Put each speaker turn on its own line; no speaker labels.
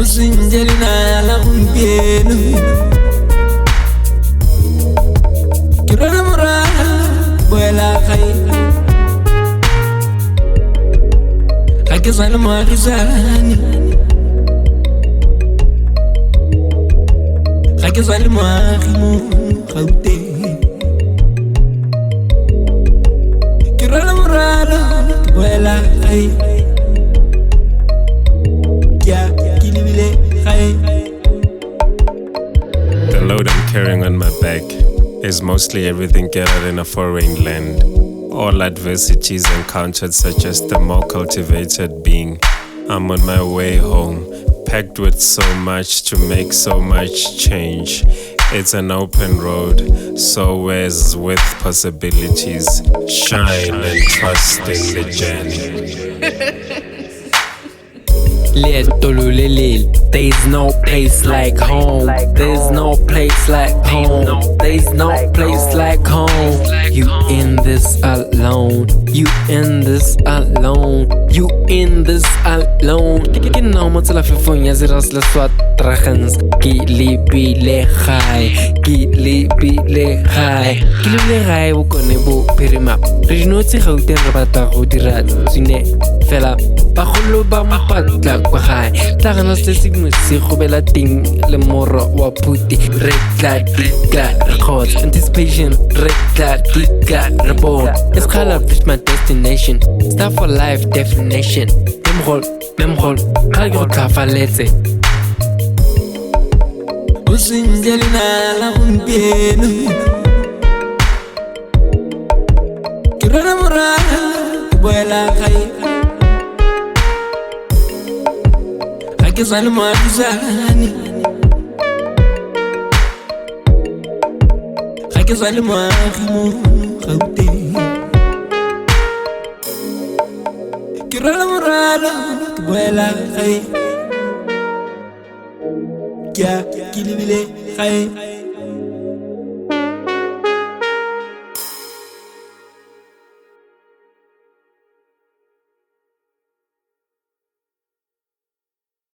Usinjelina la umpieno Kirana mura Buela khai Kake salma kizani Kake salma khimu khawte Kirana mura Buela khai
The load I'm carrying on my back is mostly everything gathered in a foreign land. All adversities encountered suggest a more cultivated being. I'm on my way home, packed with so much to make so much change. It's an open road, so as with possibilities. Shine and trust in the journey.
There's no place like home. There's no place like home. There's no place like home. You in this alone. You in this alone. You in this alone. Genau met la fifonya ziras la swat tragens. Gili bile high. Gili bile high. Gili bile high ukone bo perima. Rijnoti khawte rabata khodirat. Sine fela. Bagolo ba mapatla kwa gae tlagana se se gobela ting le morro wa puti red glad records anticipation red glad reborn it's color fish my destination start for life definition memhol kagro kafaletse
Usinjelina la umpieno Kirana mura Buela khai Kake salma kizani Kake salma khimu khawte Kirala murala Buela khai Kya kilibile khai